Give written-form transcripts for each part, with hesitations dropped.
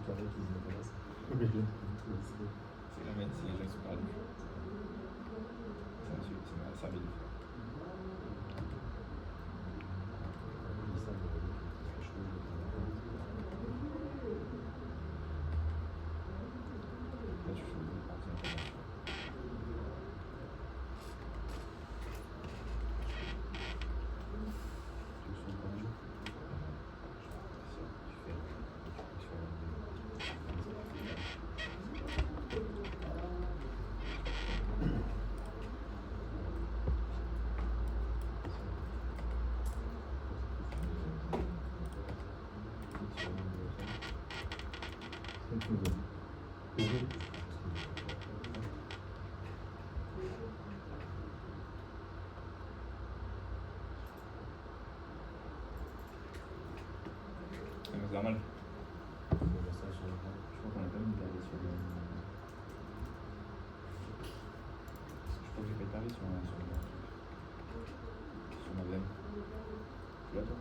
carré qui nous intéresse. Ok. C'est C'est la même si les gens sont perdus. Ça m'a servi de faire. ça, mais c'est chaud. Là, tu fais une partie information. C'est normal. Je crois qu'on a pas mis pavé sur le. Je crois que j'ai pas pavé sur ma veine. Tu l'as toi?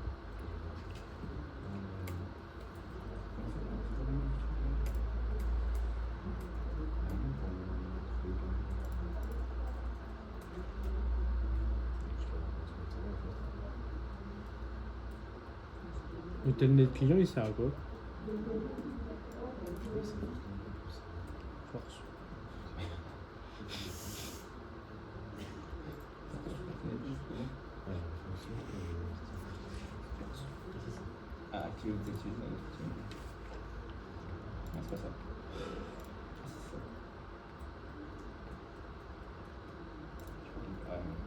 Le telnet client, il sert à quoi? Force. Ah, activer ou désactiver, non, c'est pas ça. Ah, non,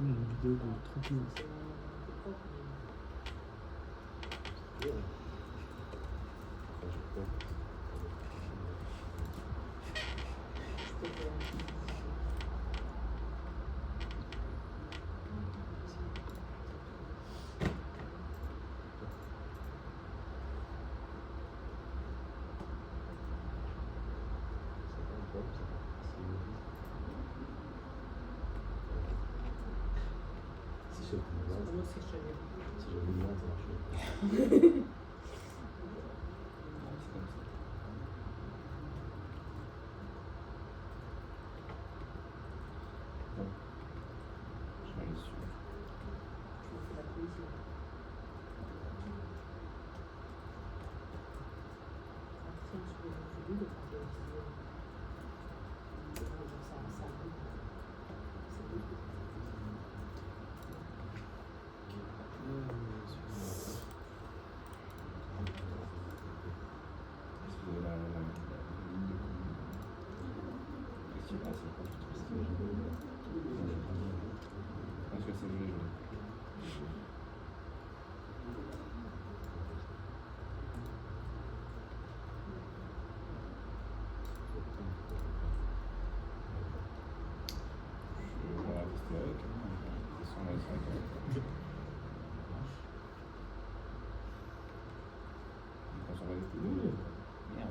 Une vidéo de 30 minutes. Si j'avais une main, ça marcherait. je vais aller sur. Parce que c'est joli. On va tester avec. C'est son on s'en va avec tout. Merde.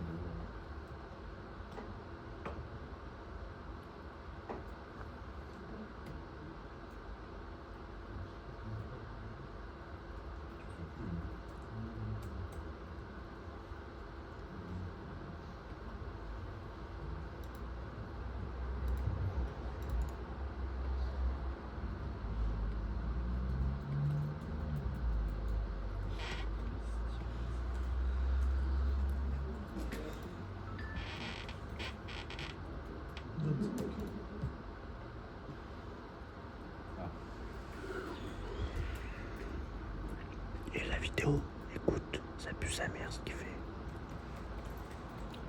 Et la vidéo, écoute, ça pue sa mère ce qu'il fait.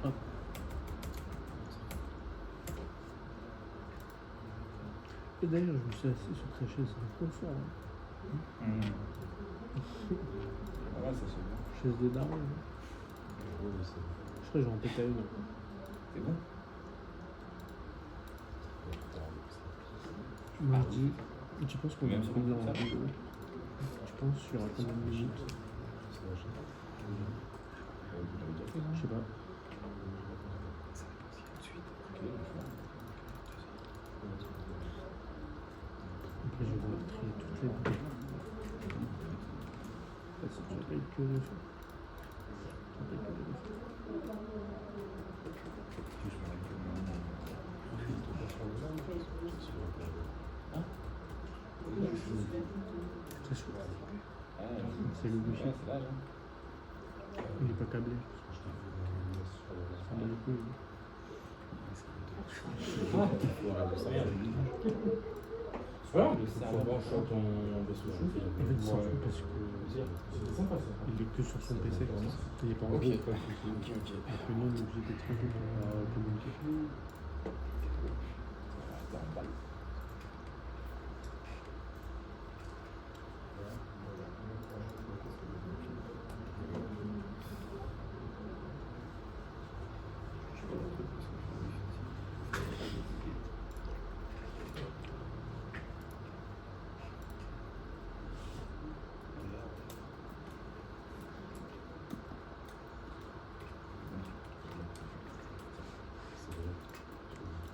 Hop. Et d'ailleurs, je me suis assis sur sa chaise de confort. Hein. Voilà, ça c'est bien. Chaise de daron. Je crois que j'en pétais une. C'est bon. Moi je dis, tu penses qu'on a Même sur combien en ça vidéo? Tu penses qu'il y aura combien de minutes? Vous l'avez déjà fait, non? Je sais pas. Après je vais trier toutes les vidéos. Ça paye que de fois. Ça paye que de fois. Très chouette. Ah, C'est le boucher. c'est l'âge, hein. Il est pas câblé. Ça donne le coup. Ouais, ça branche sur ton vaisseau chauffé. En fait, il s'en fout parce que C'est sympa ça. il est que sur son PC. Il est pas en Ok. groupe. Ok. Donc nous, on est obligé d'être tranquille pour communiquer.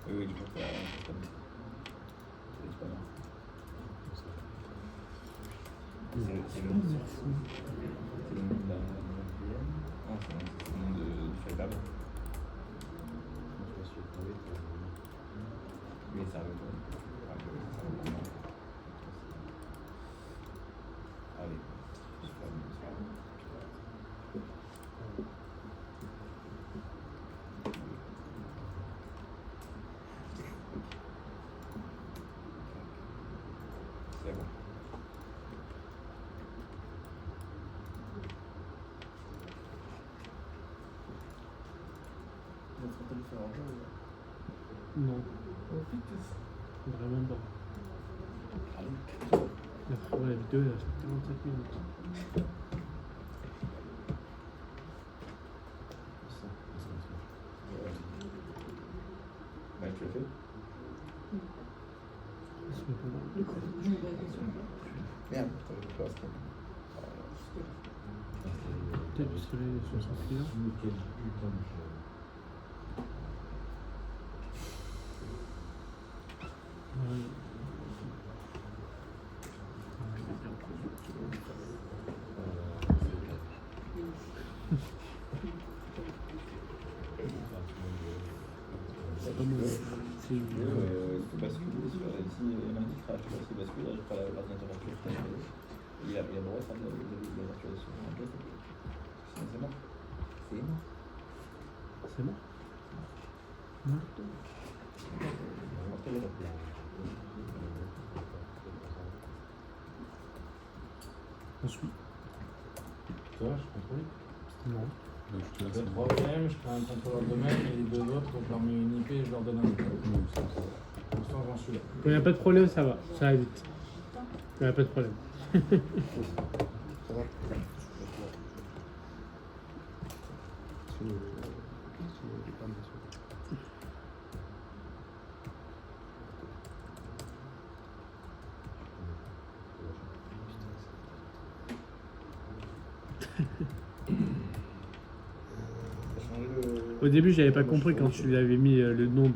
Oui, je peux pas. C'est pas mal. C'est le nom de la. Non, c'est le nom du fait d'avant. Mais ça veut pas. Allez. C'est bon. Non, vraiment pas. La vidéo, elle a fait 45 minutes. Bah, tu l'as fait? Ils sont pas dans le décor. Merde. Peut-être parce que là, il est sur son client. Ouais. C'est pas mauvais. C'est une Basculer sur si lundi crash, tu vois, si bascule, je ferai l'ordinateur virtuel. Il a le droit de faire de la virtualisation en place. Sinon c'est mort. C'est mort. C'est bon. Non. Ensuite. Ça va, je contrôle. Non. Je fais 3 VM, je crée un contrôleur de domaine et les deux autres, donc je leur mets une IP et je leur donne un IP. Pour l'instant, j'en suis là. Quand il n'y a pas de problème, ça va. Ça va vite. Quand il n'y a pas de problème. Au début, j'avais pas compris quand tu lui avais mis le nom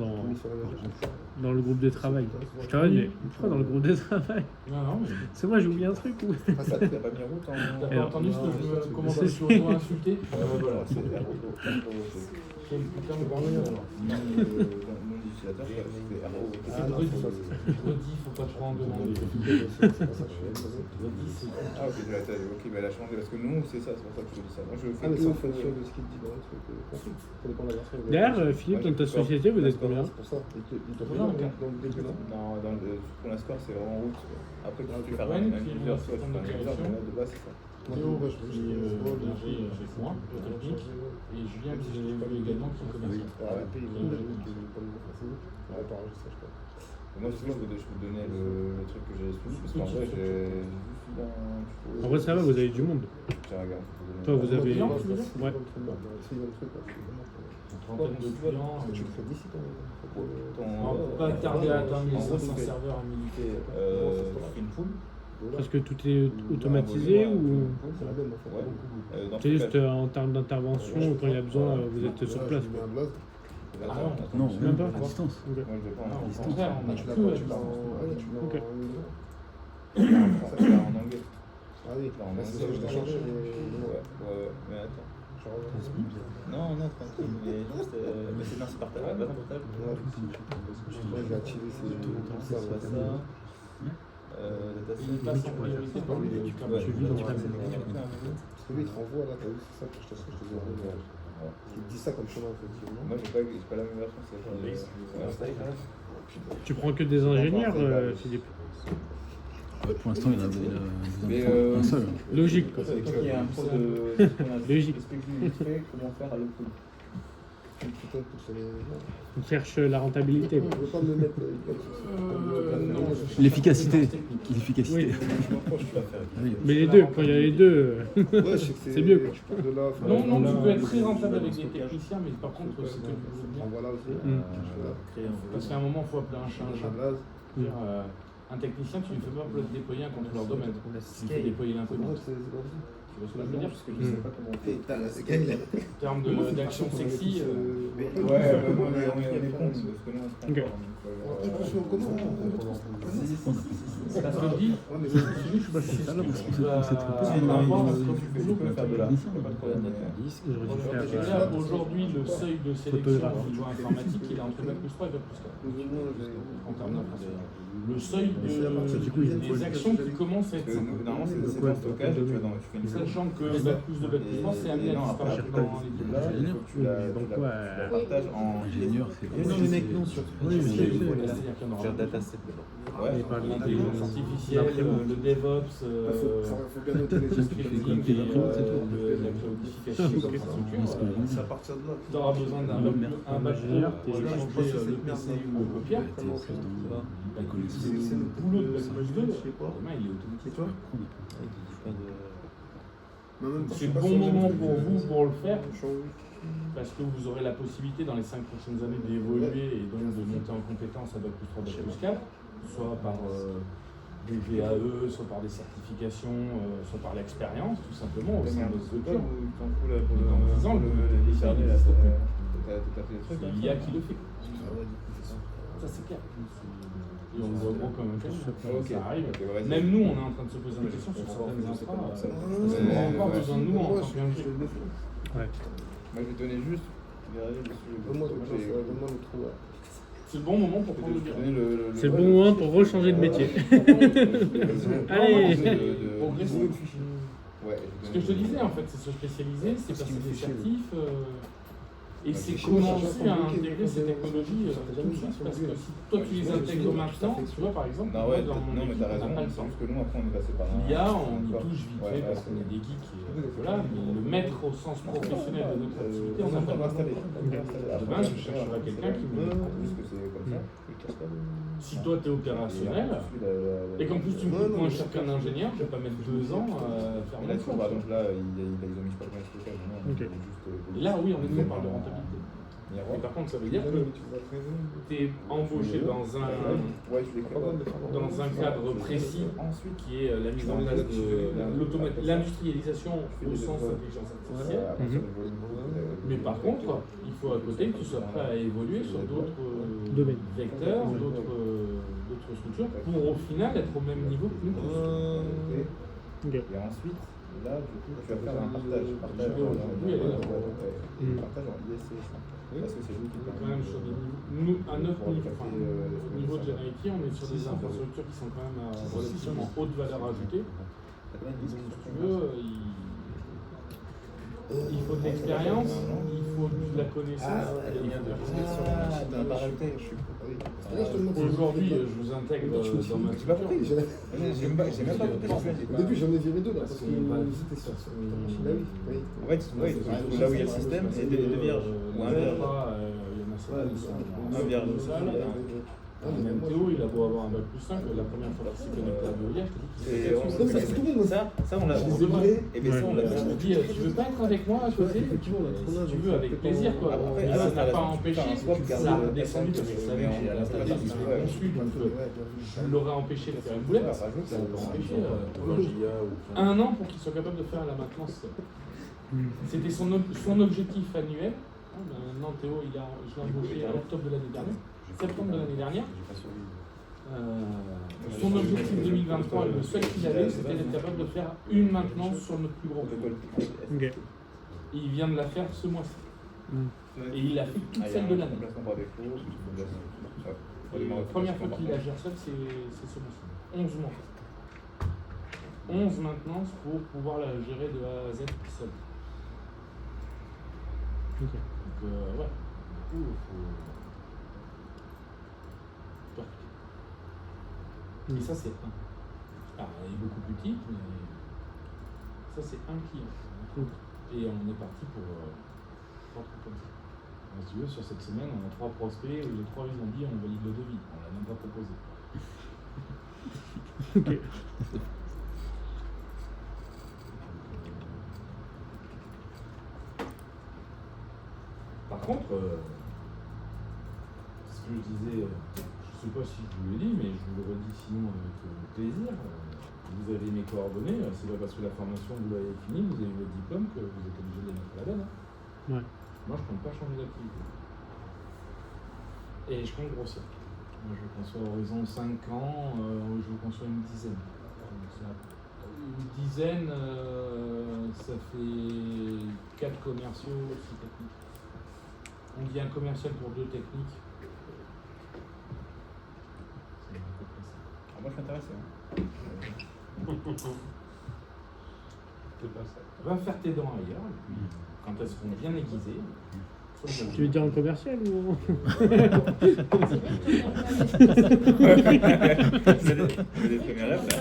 dans le groupe de travail. Je te mais pourquoi dans le groupe de travail? Non, mais. C'est moi, j'ai oublié un truc ou? Ah, ça, t'as pas mis en route en. T'as Alors, pas entendu ce que je me commence à me c'est- suis auto-insulté? Voilà, c'est Quel putain de bordel alors. mon utilisateur, c'est RO. C'est Dredi, faut pas trop en demander. Dredi, c'est. Ah, ok, mais elle a changé parce que nous, c'est ça, c'est pour ça que je te dis ça. Moi, je fais Ah, mais tout c'est en au fonction de ce qu'il te dit dans le truc. Ça dépend de la version. D'ailleurs, Philippe, dans ta société, vous êtes combien? C'est pour ça. Il te fait Combien, dans le début là. pour la score, c'est vraiment en route. Après, tu peux faire Ouais, un puis user, on soit tu tombe fais un de user, direction. mais de base, c'est ça. Théo, qui est moi, le technique, et Julien, qui est également qui est commercial. RAP, il m'a dit qu'il n'est pas le mot français. On va pas enregistrer, je crois. Moi, si tu veux, je peux te donner le truc que j'ai soumis, parce qu'en vrai, j'ai juste eu En vrai, ça va, vous avez du monde. Tiens, regarde. Toi, vous avez. clients, tu veux dire Ouais. Une trentaine de clients. Tu le fais d'ici, On va pas tarder à atteindre les 500 serveurs habilités. Une pool. Parce que tout est automatisé ou. C'est la même en fait. Ouais. Dans C'est tout juste cas, en termes d'intervention, quand il y a besoin, vous êtes sur place. Tu mets Quoi. un blaze. attends, Non, Même pas à distance. Ok. Moi, je vais pas Non, en au distance. contraire, on a Tu l'as que pas, à tu l'as distance. en Ok. En anglais. Ah oui, Là, en c'est ça que je anglais. t'ai changé. Ouais, mais attends. Non, tranquille, mais juste. Mais c'est partage. Pas partage. Ouais, j'ai activé ces Ça, ça. ça. Il passe en priorité par lui, tu peux Tu vis dans ta Parce que lui, il te renvoie là, t'as vu, c'est ça que je te dis. Il te dit ça comme chemin, effectivement. Moi, j'ai pas la même version, c'est Tu prends que des ingénieurs, Philippe. Pour l'instant, il y en Mais, a un seul. Logique, quoi. C'est qu'il y a un pro de. Logique. Comment faire à l'autre pool. Putain, pour On cherche la rentabilité. Je Quoi. veux pas me mettre. non, L'efficacité. Oui. L'efficacité. Oui. Mais les deux, quand il y a les deux. Ouais, je sais que C'est mieux, quoi. Tu pars de là. Non, tu peux être très rentable avec des techniciens, mais par contre, c'est que du boulot de merde. Voilà aussi. Parce qu'à un moment, il faut appeler un chat un chat. Un blaze. C'est-à-dire, un technicien, tu ne fais pas déployer un contrôleur domaine. Tu fais déployer l'inconnu. Tu vois ce que je veux dire? Parce que je sais pas comment on fait. En termes d'action sexy, Ouais, on est con, parce que nous, on se Ok. parce que je dis, Tu peux faire de là. Pas de problème. J'aurais dû faire. aujourd'hui, le seuil de sélection au niveau informatique, il est entre Bac plus 3 et Bac plus 4. En termes d'infrastructure. Le seuil des actions qui commencent à être Parce que simples. normalement, c'est dans le stockage, tu fais une Sachant que Bac plus 2, Bac plus 3, c'est amené à disparaître dans l'équipe. Là, il faut que tu la partages en. Ingénieur, c'est Non, les mecs, non, sur. Oui, mais C'est-à-dire qu'il y en aura Faire dataset. Ouais, Il parle l'intelligence artificielle, le DevOps, Faut bien noter les le choses. scripting et la cloudification des infrastructures. C'est à partir de là. Tu auras besoin d'un bac ingénieur, pour changer le PC ou le copier. C'est le boulot de Bac plus 2. Demain, il est automatisé. C'est le bon moment pour vous pour le faire. Parce que vous aurez la possibilité dans les 5 prochaines années d'évoluer et donc de monter en compétences à Bac plus 3, Bac plus 4, soit par des VAE, soit par des certifications, soit par l'expérience, tout simplement, au sein de ce structure. Dans 10 ans, c'est l'IA qui le fait. Ça, c'est clair. Et on le voit gros comme un canon. Ça arrive. Même nous, on est en train de se poser une question sur certaines infras. On a encore besoin de nous en tant qu'ingénieurs. Ouais. Moi, je vais te donner juste. Donne-moi le trou là. C'est le bon moment pour prendre le bureau. C'est le bon moment pour rechanger de métier. Allez. Progresser. Ouais, Ce que je te disais, en fait, c'est se spécialiser, c'est passer des certifs. Et c'est commencer à intégrer ces technologies tout de suite, parce que si toi tu les intègres maintenant, tu vois par exemple, Non, ouais, dans mon non, mais équipe, t'as raison, on n'a pas le temps. parce que nous, après, on est passé par là. L'IA, on y touche vite fait parce qu'on est des geeks, et voilà, mais le mettre au sens professionnel de notre activité, on n'a pas le temps. Demain, je chercherai quelqu'un qui me Plus que c'est comme ça. Si toi tu es opérationnel, et qu'en plus tu me coûtes moins cher qu'un ingénieur, je vais pas mettre 2 ans à faire Là, mon tu chose. vois, par exemple, là, ils ont mis pas de stockage. Ok. Là, oui, en effet, on parle de rentabilité. Et par contre, ça veut dire que tu es embauché dans un cadre précis qui est la mise en place de l'industrialisation au sens intelligence artificielle. Mais par contre, il faut à côté que tu sois prêt à évoluer sur d'autres vecteurs, d'autres structures, pour au final être au même niveau que nous. Ok. Et ensuite, là, du coup, tu vas faire un partage. Partage en ISC. Parce que c'est lui qui On est quand même sur des niveaux, à 9 niveaux, enfin, au niveau de Generity, on est sur des infrastructures qui sont quand même à relativement haute valeur ajoutée. Donc, si tu veux, il faut de l'expérience, il faut de la connaissance, et il faut de la connexion. Aujourd'hui, je vous intègre dans ma J'ai pas compris. structure. J'ai même pas compris. Au début, j'en ai viré 2 là. Parce que c'était sur. Bah oui, oui. En fait, là où il y a le système, c'est des vierges. Ou un vierge. Il y en a certains qui sont Un vierge. colossales. Même Théo, il a beau avoir un bac plus 5, la première fois qu'il s'est connecté à Veolia, je te dis qu'il s'est Ça, on l'a Je on les ai brûlés. Et bien ça, on l'a Je me dis, tu veux pas être avec moi à côté? Effectivement, on a trop Si tu veux, avec plaisir, quoi. Après, Mais ça n'a t'as pas raison. empêché, Enfin, soit ça a redescendu parce que je savais que j'allais l'installer, c'était un conçu, donc je l'aurais empêché de faire une boulette. Ça l'aurait empêché. Un an pour qu'il soit capable de faire la maintenance. C'était son objectif annuel. Maintenant, Théo, je l'ai embauché en octobre de l'année dernière, septembre de l'année dernière. Son objectif 2023, le seul qu'il avait, c'était d'être capable de faire une maintenance sur notre plus gros projet. Ok. Et il vient de la faire ce mois-ci. Et il a fait toute celle de l'année. La première fois qu'il la gère seul, c'est ce mois-ci. 11 mois. 11 maintenances pour pouvoir la gérer de A à Z seul. Ok. Donc, ouais. Du coup, il faut percuter. Et ça, c'est un. Ah, il est beaucoup plus petit, mais ça, c'est un client. Et on est parti pour 3 trucs comme ça. Alors, si tu veux, sur cette semaine, on a 3 prospects, et les 3 ils ont dit on valide le devis. On l'a même pas proposé. Ok. Par contre, ce que je disais, je sais pas si je vous l'ai dit, mais je vous le redis sinon avec plaisir. Vous avez mes coordonnées, c'est pas parce que la formation vous l'avez finie, vous avez votre diplôme que vous êtes obligé de les mettre à la donne. Ouais. Moi, je compte pas changer d'activité. Et je compte grossir. Moi, je conçois à horizon 5 ans, je conçois une dizaine. Donc, une dizaine, ça fait 4 commerciaux, 6 techniques. On dit un commercial pour 2 techniques. C'est à peu près ça. Alors moi, je suis intéressé. C'est pas ça. Va faire tes dents ailleurs, et puis quand elles seront bien aiguisées. Tu veux dire en commercial ou C'est des premières lèvres, là.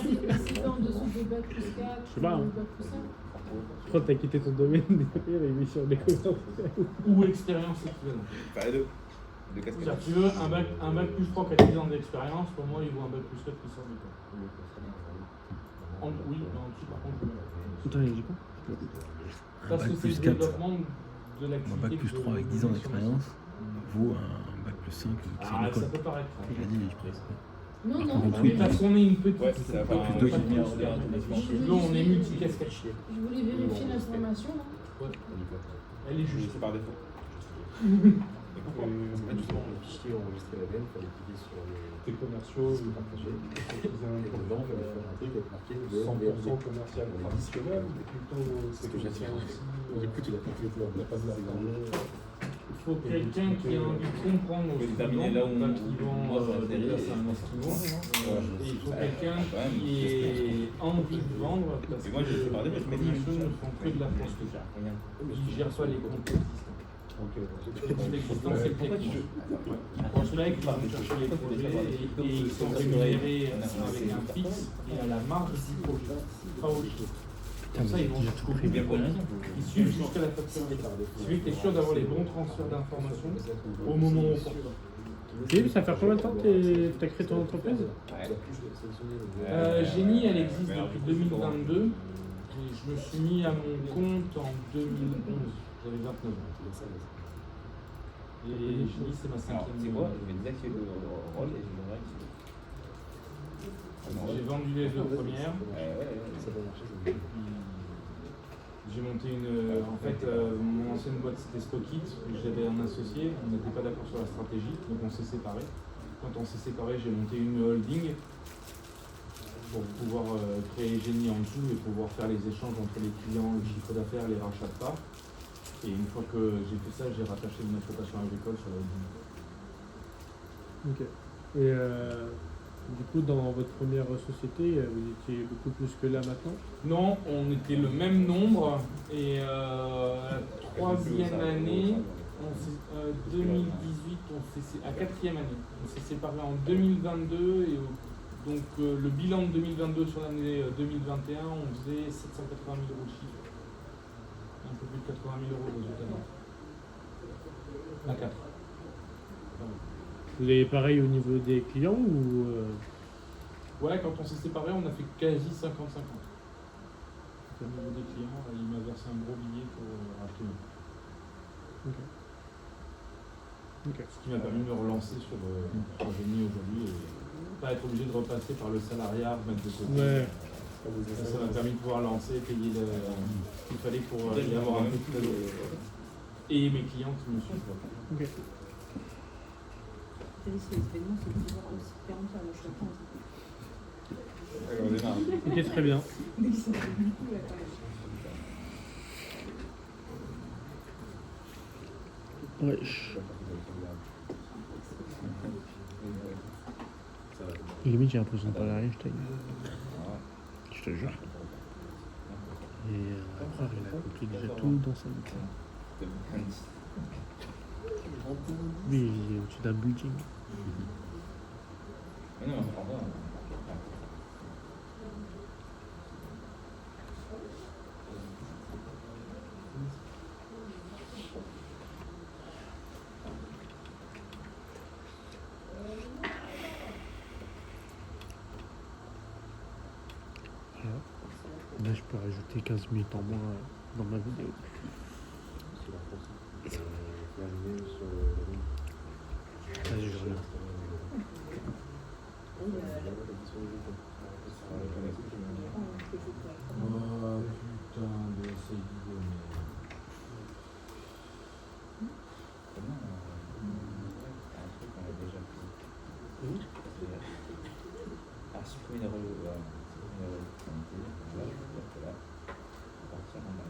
Je sais pas, hein. Je crois que t'as quitté ton domaine et la mission des commerciaux. Ou expérience équivalente. Enfin, les deux. Deux casquettes. C'est-à-dire, tu veux un bac plus 3 qui a 10 ans d'expérience, pour moi, il vaut un bac plus 4 qui sort du corps. Oui, en dessous, par contre, Attends, il dit quoi? Un parce bac que c'est plus le 4, développement de un l'activité. bac plus 3 avec 10 ans d'expérience vaut un bac plus 5 qui sort Ah, d'école. ça peut paraître. Il a dit, je pense. Non, non, Mais parce qu'on est une petite. Ouais, c'est ça. Enfin, Deux. Nous, on est multicasquette. je voulais vérifier l'information là. Elle est juste. C'est par défaut. Justement, le fichier enregistré la veine, il fallait cliquer sur Tes commerciaux, le partager. Et dedans, il fallait faire un truc avec marqué 100% commercial traditionnel, ou plutôt C'est ce que j'ai fait. aussi. Écoute, il a compris le plan. Il a pas de la Il faut quelqu'un qui a envie de comprendre On peut aussi déterminer là où pas qu'ils vont moi, ça déjà atterrit. c'est un esquivant. Et il faut quelqu'un qui ait envie de vendre parce Et moi, j'ai que parlé, les je me dis, commerciaux ne font que de la prospection. Ils ne gèrent pas les comptes existants. Les comptes existants, c'est le technique. Ils prospectent, ils vont chercher les projets et ils sont rémunérés avec un fixe et à la marge du projet, pas au chiffre. Comme ça, ils vont jusqu'au bout. Ils suivent jusqu'à la facture d'État. Celui qui est sûr d'avoir les bons transferts d'informations au moment opportun. Philippe, ça fait combien de temps que t'as créé ton entreprise? Génie, elle existe depuis 2022. Et je me suis mis à mon compte en 2011. J'avais 29 ans. Et Génie, c'est ma Alors, 5e c'est année. quoi? Je vais désactiver le rôle et je vais réactiver. J'ai vendu les 2 premières. Ça va marcher. J'ai monté une. En fait, mon ancienne boîte c'était Stockit. J'avais un associé. On n'était pas d'accord sur la stratégie. Donc on s'est séparés. Quand on s'est séparés, j'ai monté une holding pour pouvoir créer Génie en dessous et pouvoir faire les échanges entre les clients, le chiffre d'affaires, les rachats de parts. Et une fois que j'ai fait ça, j'ai rattaché une exploitation agricole sur la holding. Ok. Et du coup, dans votre première société, vous étiez beaucoup plus que là maintenant? Non, on était le même nombre et la 3e année, 2018, à 4e année, on s'est séparés en 2022 et donc le bilan de 2022 sur l'année 2021, on faisait 780 000 euros de chiffre. Un peu plus de 80 000 euros de résultat net. À 4. Vous avez pareil au niveau des clients ou Ouais, quand on s'est séparés, on a fait quasi 50-50. Au niveau des clients, il m'a versé un gros billet pour acheter une. Ok. Ce qui m'a permis de me relancer sur Génie aujourd'hui et pas être obligé de repasser par le salariat, mettre de côté. Ouais. Ça m'a permis de pouvoir lancer, payer ce qu'il fallait pour y avoir un peu de et mes clients qui me suivent. Ok. On démarre. Ok, très bien. Ouais. Limite, j'ai l'impression de parler à rien, je te jure. Et après, il a compris déjà tout dans sa vie. Oui, il est au-dessus d'un building. Mais non, on prend pas. Voilà. Là, je peux rajouter 15 minutes en moins dans ma vidéo. Vas-y, je reviens. Oh putain de ces vidéos, mais. Comment un truc qu'on a déjà fait. Ah, supprimer les relevés. Là, je peux dire que là, à partir en bas.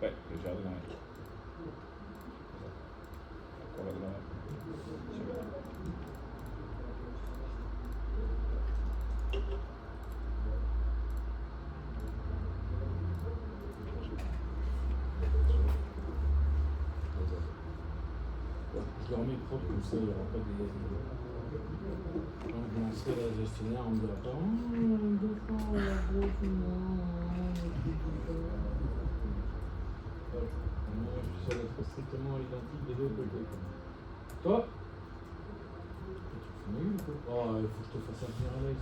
Ouais, le jardin. Encore là-dedans. Je le remets propre comme ça, il n'y aura pas de. Quand je lancerai la gestionnaire, on me dira pas. Moi, je suis sûr d'être strictement identique des deux côtés. Toi? Tu fais ma gueule ou quoi? Oh, il faut que je te fasse un venir à l'œil.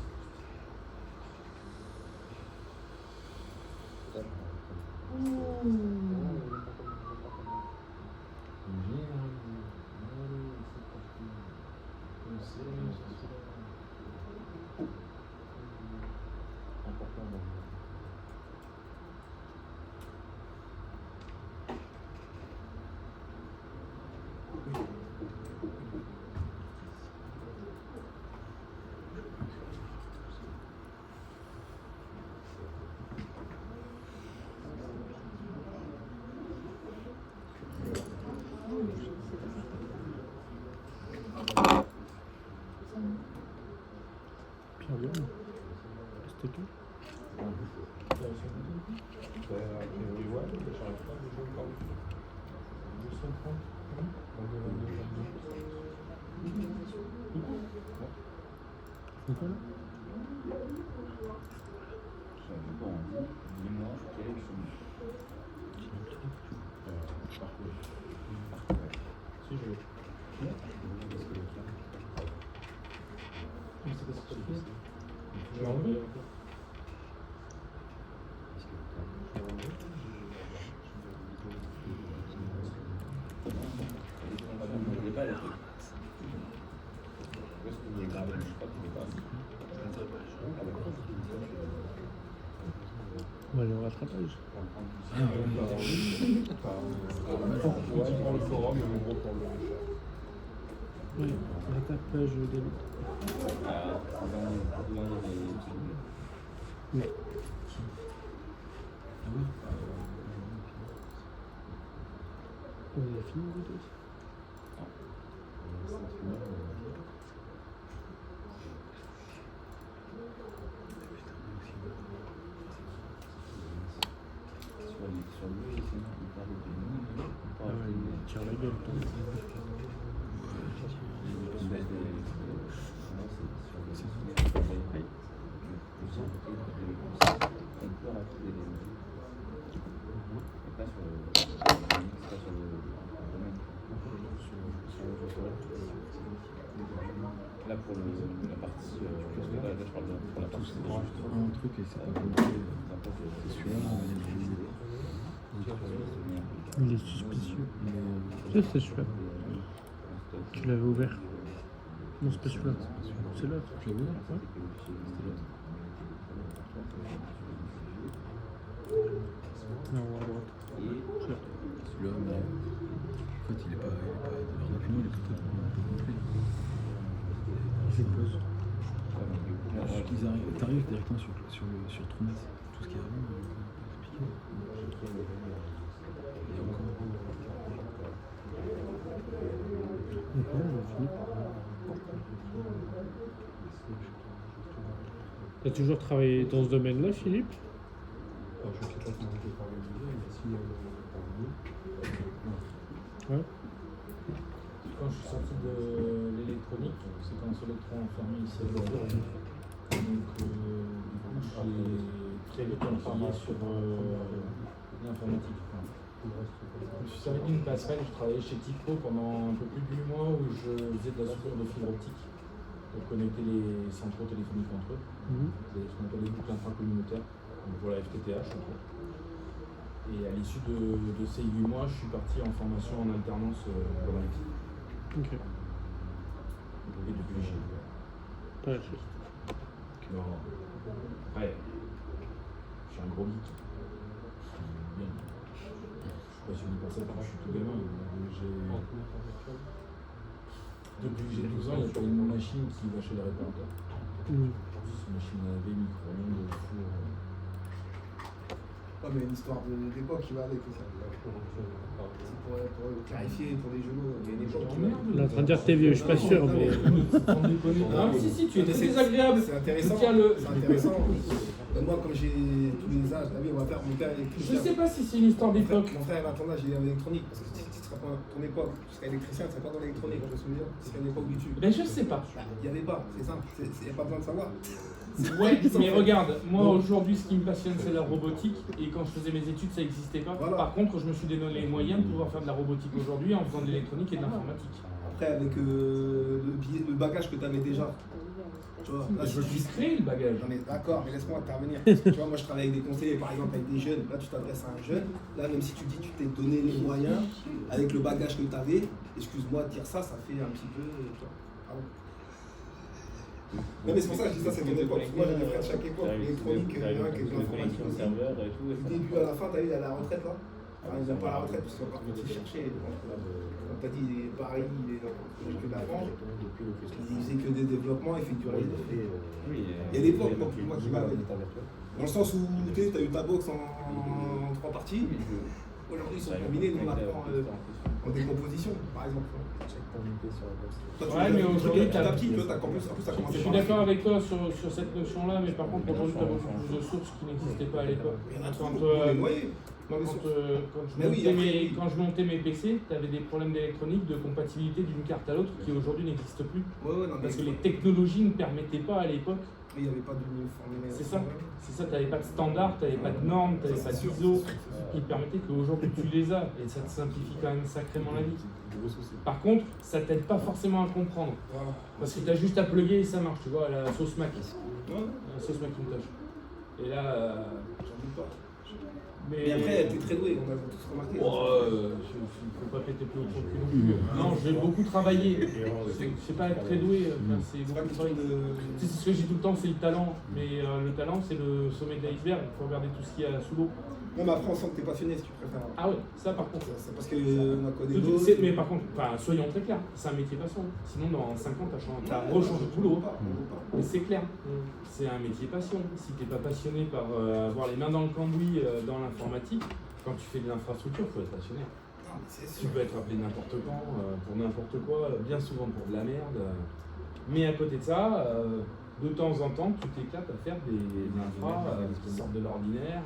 Pierre Bjorn. C'était tout. C'est quoi là? Bon, dis-moi quel est le chemin. Si je veux. Je vais enlever. Il n'est pas le truc. Où est-ce qu'il est grave? Je crois qu'il n'est pas. On va aller au rattrapage. Oui, rattrapage David. Oui. On a fini le vidéo. Sur lui, c'est il parle de nous. Ah ouais, il tire la gueule. Là pour la partie je parle pour la partie Un truc et c'est pas compris. C'est celui-là, Il est suspicieux. C'est celui-là. Tu l'avais ouvert. Non, c'est pas celui-là. C'est l'autre. Tu l'as vu? Ouais. Non, à droite. Celui-là, mais en fait, il est pas dans le document, il est peut-être compris. Je pose. Ils arrivent, t'arrives directement sur Trounas, tout ce qui arrive, on peut expliquer. Et encore. Ok, on a fini. T'as toujours travaillé dans ce domaine-là, Philippe? Je sais pas comment on peut organiser, mais si Ouais. Quand je suis sorti de l'électronique, c'était un seul électron enfermé ici à Bordeaux. Donc, du coup, j'ai très vite travaillé sur l'informatique. Je me suis servi d'une passerelle, je travaillais chez Tipco pendant un peu plus de 8 mois où je faisais de la soudure de fibre optique pour connecter les centraux téléphoniques entre eux. C'est ce qu'on appelle les boucles intracommunautaires, donc voilà FTTH entre autres. Et à l'issue de ces 8 mois, je suis parti en formation en alternance dans l'IT. Ok. Et depuis, j'ai Pas lâché. non. Ouais. Je suis un gros geek. Bien. Je suis passionné par ça depuis que je suis tout gamin. Depuis que j'ai 12 ans, il n'y a pas une machine qui va chez les réparateurs. C'est une machine à laver, micro-ondes, four. Ouais, mais il y a une histoire d'époque qui va avec ça. C'est pour clarifier pour les genoux. Il y a une époque qui va. Il est en train de dire t'es vieux, je suis pas sûr, mais. Ah, si, tu es très désagréable. C'est intéressant. C'est intéressant. Moi, comme j'ai tous les âges, on va faire mon père électricien. Je sais pas si c'est une histoire d'époque. Mon frère, à ton âge, il est en électronique. Parce que si tu serais pas à ton époque, tu serais électricien, tu serais pas dans l'électronique. Je me souviens. C'est une époque du tube. Ben, je sais pas. Il n'y avait pas, c'est simple. Il n'y a pas besoin de savoir. Ouais, mais regarde, moi aujourd'hui, ce qui me passionne, c'est la robotique. Et quand je faisais mes études, ça n'existait pas. Voilà. Par contre, je me suis donné les moyens de pouvoir faire de la robotique aujourd'hui en faisant de l'électronique et de l'informatique. Après, avec le bagage que tu avais déjà. Tu vois, là, Je suis créé le bagage. J'en ai d'accord, mais laisse-moi intervenir. Parce que, tu vois, moi je travaille avec des conseillers, par exemple avec des jeunes. Là, tu t'adresses à un jeune. Là, même si tu dis que tu t'es donné les moyens, avec le bagage que tu avais, excuse-moi de dire ça, ça fait un petit peu. Tu vois, pardon. Non, mais c'est pour ça que je dis ça, c'est mon époque. Moi, j'ai des frères de chaque époque. L'électronique, l'informatique aussi. Du début à la fin, t'as vu, il est à la retraite là. Enfin, il n'est pas à la retraite, parce qu'on va partir chercher. Comme tu as dit, Paris, il est dans que de la France. Il faisait que des développements, il fait du réseau. Il y a l'époque, moi qui va. Dans le sens où tu as eu ta box en 3 parties. Aujourd'hui, ils sont combinés, nous on apprend. en décomposition, par exemple. Toi, Ouais, mais aujourd'hui, petit à petit, toi, t'as commencé Je suis d'accord avec toi sur cette notion-là, mais par contre, aujourd'hui, tu as beaucoup plus de sources qui n'existaient pas à l'époque. Quand je montais mes PC, tu avais des problèmes d'électronique, de compatibilité d'une carte à l'autre qui aujourd'hui n'existent plus. Parce que les technologies ne permettaient pas à l'époque. Mais il n'y avait pas de C'est ça, tu n'avais pas de standard, tu n'avais pas de normes, tu n'avais pas d'ISO qui te permettaient qu'aujourd'hui tu les as et ça te simplifie quand même sacrément la vie. Par contre, ça t'aide pas forcément à comprendre. Parce que tu as juste à plugger et ça marche, tu vois, la sauce Mac. La sauce Macintosh. Et là. J'en doute pas. Mais après, t'es très doué, on a tous remarqué. Faut pas péter plus haut que le cul. Non, j'ai beaucoup travaillé. C'est pas être très doué, c'est beaucoup travailler. C'est ce que j'ai tout le temps, c'est le talent. Mais le talent, c'est le sommet de l'iceberg. Il faut regarder tout ce qu'il y a sous l'eau. Non, mais après, on sent que t'es passionné si tu préfères. Ah ouais, ça par contre. C'est parce qu'on a connu d'autres. Mais par contre, soyons très clairs, c'est un métier passion. Sinon, dans 5 ans, t'as rechangé de boulot. Mais c'est clair, c'est un métier passion. Si t'es pas passionné par avoir les mains dans le cambouis dans l'informatique, quand tu fais de l'infrastructure, il faut être passionné. Tu peux être appelé n'importe quand, pour n'importe quoi, bien souvent pour de la merde. Mais à côté de ça, de temps en temps, tu t'éclates à faire des infras qui sortent de l'ordinaire,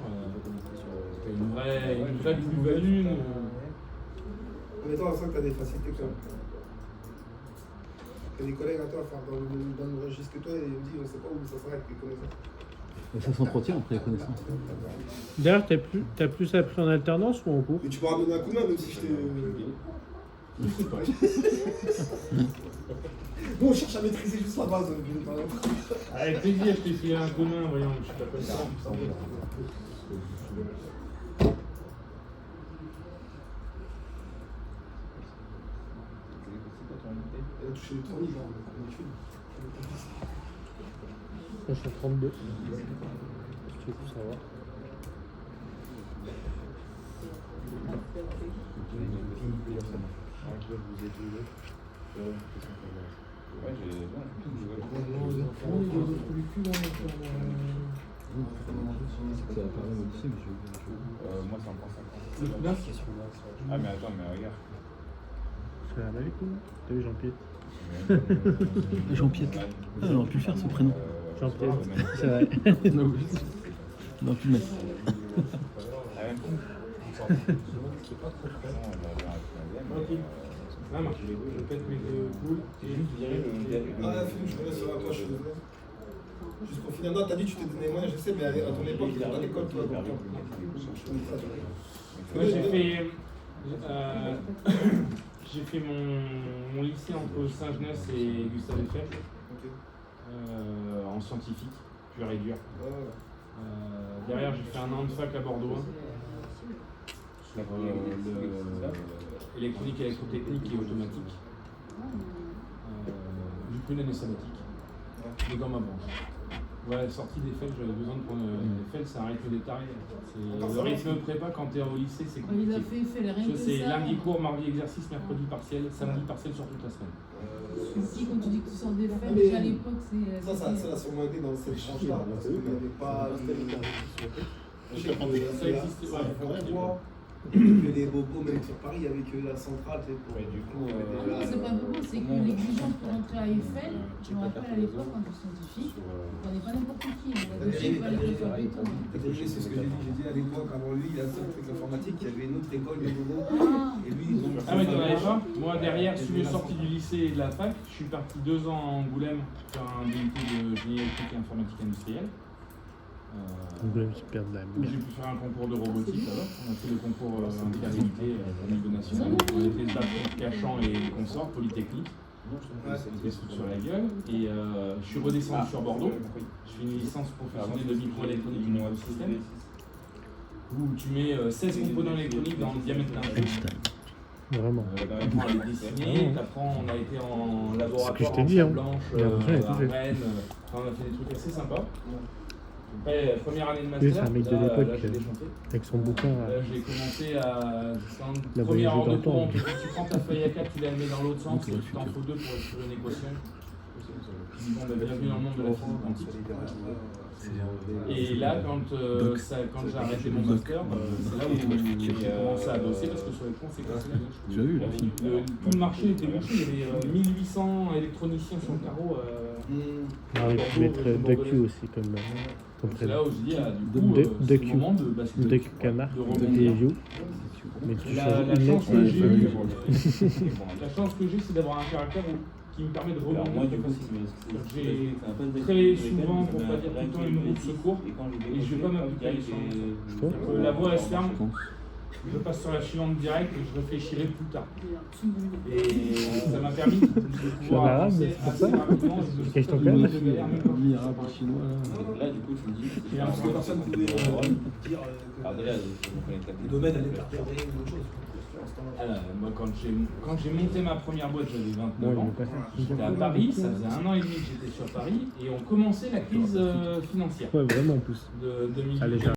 une vraie plus-value. En étant, on sent que tu as des facilités quand même. Il y a des collègues à toi à faire dans le même registre que toi et ils me disent on ne sait pas où ça s'arrête les connaissances. Ça s'entretient après les connaissances. D'ailleurs, t'as plus appris en alternance ou en cours? Mais tu pourras me donner un coup de main même si je t'ai. Je sais pas. Bon, on cherche à maîtriser juste la base. Avec plaisir, je t'ai filé un coup de main, voyons, je t'appelle ça. Elle a touché les 3000 ans en études. Je suis à 32. Tu veux savoir. Moi, c'est en prend 50. Le coup d'un. Ah, mais attends, mais regarde. C'est la avec nous. T'as vu Jean-Pierre? Jean-Pierre. Ah, on aurait pu le faire ce prénom. Jean-Pierre. C'est vrai. On aurait pu le mettre. Ok. Ça marche. Je pète mes deux boules et je dirais le. Ah, Philippe, je me laisse sur la poche, je suis désolé. Juste pour finir, non, t'as dit que tu t'es donné moyen, je sais, mais à ton époque, tu étais à l'école, toi. Donc, Moi, j'ai fait mon lycée entre Saint-Genès et Gustave Eiffel, en scientifique, pur et dur. Derrière, j'ai fait un an de fac à Bordeaux, sur électronique, électrotechnique et automatique. J'ai pris une année sabbatique, mais dans ma branche. Ouais, sortie d'Eiffel, j'avais besoin de prendre. Eiffel, c'est un rythme détaré. Le rythme prépa quand t'es au lycée, c'est compliqué. Il a fait Eiffel, rien que ça. C'est lundi cours, mardi exercice, mercredi partiel, samedi partiel sur toute la semaine. Si, quand tu dis que tu sors d'Eiffel, déjà à l'époque, c'est. ça a sûrement été dans cette échange-là. Parce qu'il n'y avait pas. Ça existait, ouais. Que les bobos, même sur Paris, avec la centrale, tu sais, pour. Du coup, Non, c'est pas beaucoup, c'est que l'exigence pour entrer à Eiffel, je me rappelle à l'époque, quand j'étais scientifique, on prenait pas n'importe qui. On avait aussi pas les faire béton. C'est ce que j'ai dit. J'ai dit à l'époque, avant lui, il a fait l'informatique, il y avait une autre école de bobos. Et lui, ils ont. Ah, mais t'en avais pas? Moi, derrière, je suis sorti du lycée et de la fac. Je suis parti 2 ans à Angoulême faire un DUT de génie électrique et informatique industrielle. Super de la Où j'ai pu faire un concours de robotique là-bas. On a fait le concours interunité au niveau national. On était le bac Cachan et consorts, Polytechnique. C'était sur la gueule. Et je suis redescendu sur Bordeaux. Je fais une licence professionnelle de microélectronique du nouveau système. Où tu mets 16 composants électroniques dans le diamètre d'un feu. Vraiment. T'apprends à les dessiner, on a été en laboratoire en dit, salle hein. blanche, à Rennes. On a fait des trucs assez sympas. Après, première année de master, c'est un mec de là, l'époque, j'ai déchanté. avec son bouquin. Là, j'ai commencé à. La Première heure de voyageuse cours, d'antan. tu prends ta feuille à 4, tu la mets dans l'autre sens, et tu t'en faut 2 pour écrire une équation. qui dit bon, bah, bienvenue dans le monde de la physique quantique. Et là, quand j'ai arrêté mon master, c'est là où j'ai commencé à bosser parce que sur les ponts, c'est cassé la gauche. Tu as vu, Tout le marché était bouché, il y avait 1800 électroniciens sur le carreau. On aurait pu mettre Deku aussi comme C'est prénom. là où je dis, du coup, c'est le moment de basculer. Deku Canard, de de rebondir. You. Mais tu La changes une chance lettre, que j'ai eue, c'est la chance que j'ai, c'est d'avoir un caractère qui me permet de Alors, rebondir moi, du très coup, facilement. j'ai Très souvent, pour pas dire tout le temps, une roue de secours, et je vais pas m'appliquer à l'échange. La voie elle se ferme, je passe sur la suivante direct et je réfléchirai plus tard. Et ça m'a permis de pouvoir arabe, avancer c'est pour assez ça rapidement. Qu'est-ce que t'en Je fais, me là suis galère même quand Mi je arabe sais chinois là. Là, du coup, tu me dis. Et un peu Personne ne pouvait dire Alors, déjà, je me connecte à le domaine allait perturber ou autre chose. Alors, moi, quand j'ai monté ma première boîte, j'avais 29 Bon, ans. il est passé. J'étais à Paris, ça faisait 1 an et demi que j'étais sur Paris, et on commençait la crise financière Ouais, vraiment en plus. de 2000. Allez,